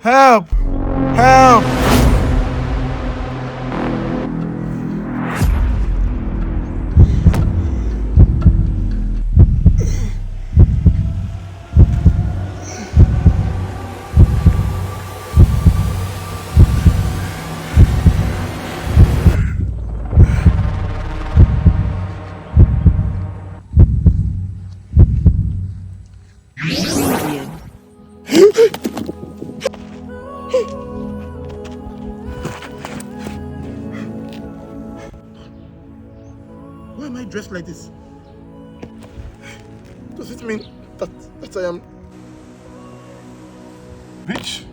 Help! Help! Why am I dressed like this? Does it mean that I am rich?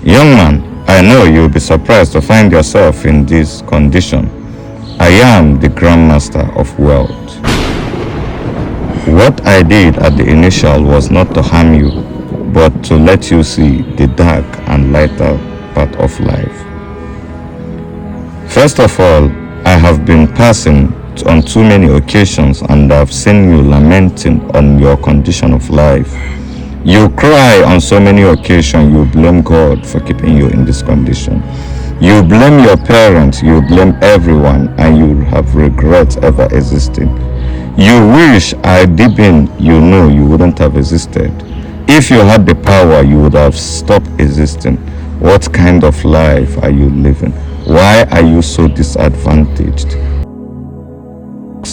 Young man, I know you'll be surprised to find yourself in this condition. I am the Grandmaster of Wealth. What I did at the initial was not to harm you, but to let you see the dark and lighter part of life. First of all, I have been passing on too many occasions and I've seen you lamenting on your condition of life. You cry on so many occasions, you blame God for keeping you in this condition. You blame your parents, you blame everyone, and you have regrets ever existing. You wish deep in you know you wouldn't have existed. If you had the power, you would have stopped existing. What kind of life are you living? Why are you so disadvantaged?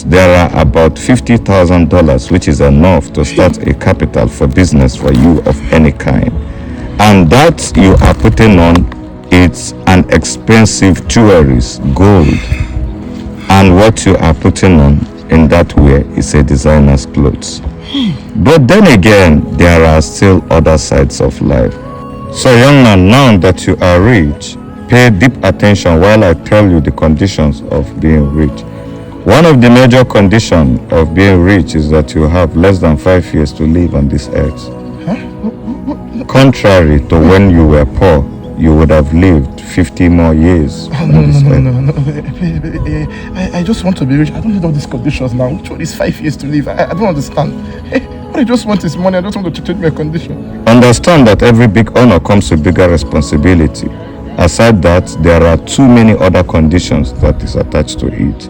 There are about $50,000, which is enough to start a capital for business for you of any kind. And that you are putting on, it's an expensive jewelry, gold. And what you are putting on in that way is a designer's clothes. But then again, there are still other sides of life. So young man, now that you are rich, pay deep attention while I tell you the conditions of being rich. One of the major conditions of being rich is that you have less than 5 years to live on this earth. Contrary to when you were poor, you would have lived 50 more years on this earth. I just want to be rich. I don't need all these conditions now. Which one is 5 years to live? I don't understand. What I just want is money. I don't want to change my condition. Understand that every big honor comes with bigger responsibility. Aside that, there are too many other conditions that is attached to it.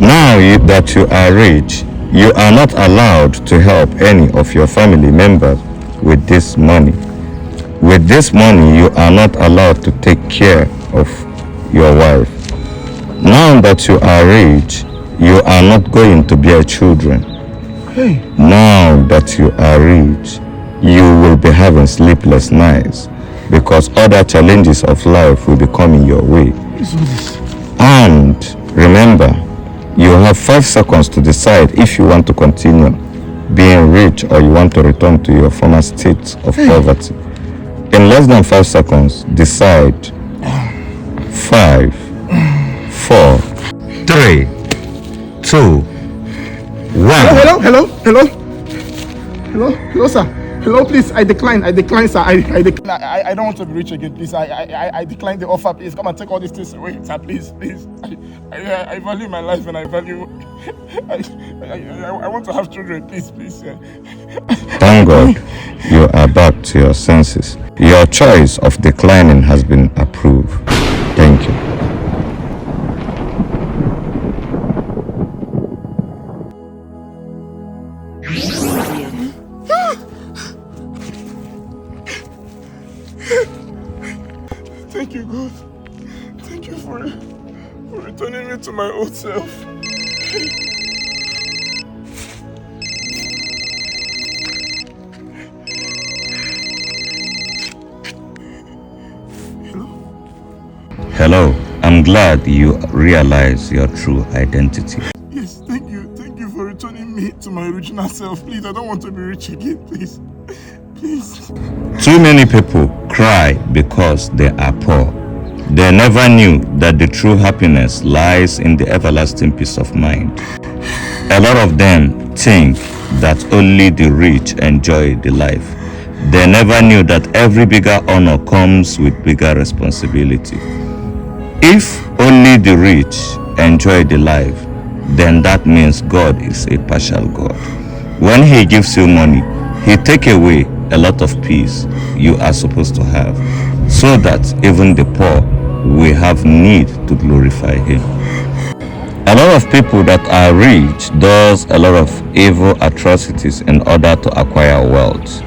Now that you are rich, you are not allowed to help any of your family members with this money. With this money, you are not allowed to take care of your wife. Now that you are rich, you are not going to bear children. Hey. Now that you are rich, you will be having sleepless nights because other challenges of life will be coming your way. What is all this? And remember, you have 5 seconds to decide if you want to continue being rich or you want to return to your former state of poverty. In less than 5 seconds, decide. 5, 4, 3, 2, 1. Hello, sir. Hello, please. I decline, sir. I decline. I don't want to be rich again, please. I decline the offer, please. Come and take all these things away, sir, please. I value my life and I value. I want to have children, please. Thank God you are back to your senses. Your choice of declining has been approved. Thank you. Thank you, God. Thank you for returning me to my old self. Hello. I'm glad you realize your true identity. Yes, thank you. Thank you for returning me to my original self. Please, I don't want to be rich again, please. Please. Too many people cry because they are poor. They never knew that the true happiness lies in the everlasting peace of mind. A lot of them think that only the rich enjoy the life. They never knew that every bigger honor comes with bigger responsibility. If only the rich enjoy the life, then that means God is a partial God. When he gives you money, he take away a lot of peace you are supposed to have, so that even the poor will have need to glorify him. A lot of people that are rich does a lot of evil atrocities in order to acquire wealth.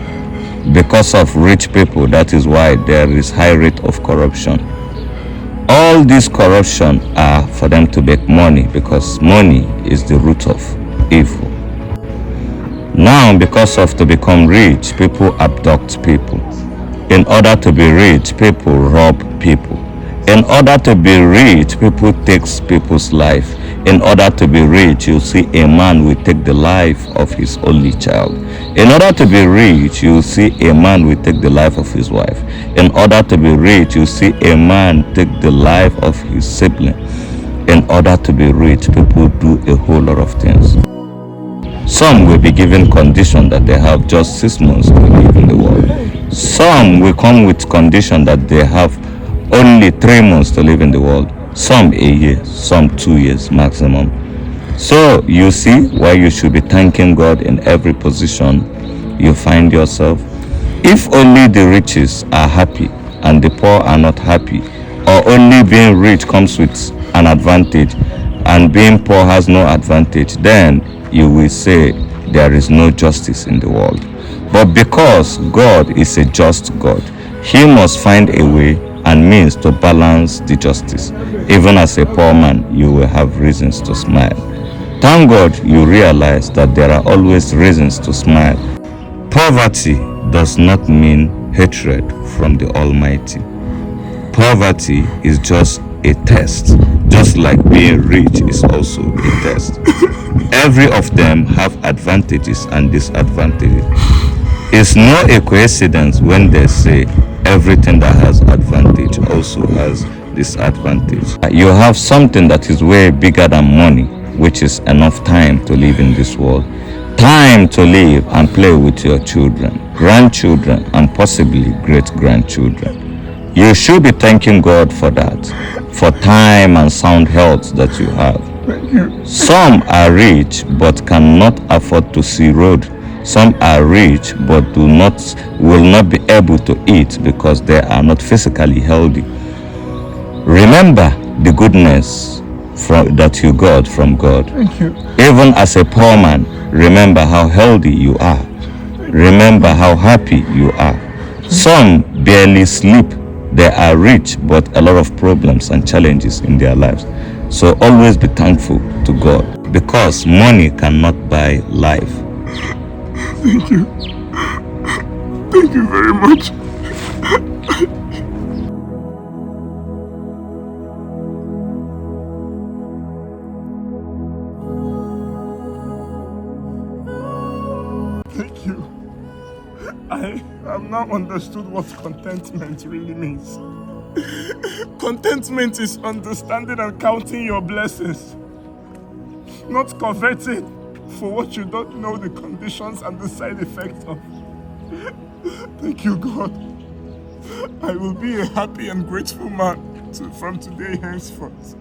Because of rich people, that is why there is high rate of corruption. All this corruption are for them to make money, because money is the root of evil. Now, because of to become rich, people abduct people. In order to be rich, people rob people. In order to be rich, people takes people's life. In order to be rich, you see a man will take the life of his only child. In order to be rich, you see a man will take the life of his wife. In order to be rich, you see a man take the life of his sibling. In order to be rich, people do a whole lot of things. Some will be given condition that they have just 6 months to live in the world. Some will come with condition that they have only 3 months to live in the world. Some a year, some 2 years maximum. So you see why you should be thanking God in every position you find yourself. If only the riches are happy and the poor are not happy, or only being rich comes with an advantage and being poor has no advantage, then you will say there is no justice in the world. But because God is a just God, he must find a way and means to balance the justice. Even as a poor man, you will have reasons to smile. Thank God you realize that there are always reasons to smile. Poverty does not mean hatred from the Almighty. Poverty is just a test, just like being rich is also a test. Every of them have advantages and disadvantages. It's not a coincidence when they say everything that has advantage also has disadvantage. You have something that is way bigger than money, which is enough time to live in this world. Time to live and play with your children, grandchildren, and possibly great-grandchildren. You should be thanking God for that, for time and sound health that you have. Some are rich but cannot afford to see road. Some are rich but will not be able to eat because they are not physically healthy. Remember the goodness that you got from God. Thank you. Even as a poor man, remember how healthy you are. Remember how happy you are. Some barely sleep. They are rich but a lot of problems and challenges in their lives. So always be thankful to God, because money cannot buy life. Thank you. Thank you very much. Thank you. I have now understood what contentment really means. Contentment is understanding and counting your blessings, not coveting for what you don't know the conditions and the side effects of. Thank you, God. I will be a happy and grateful man from today henceforth.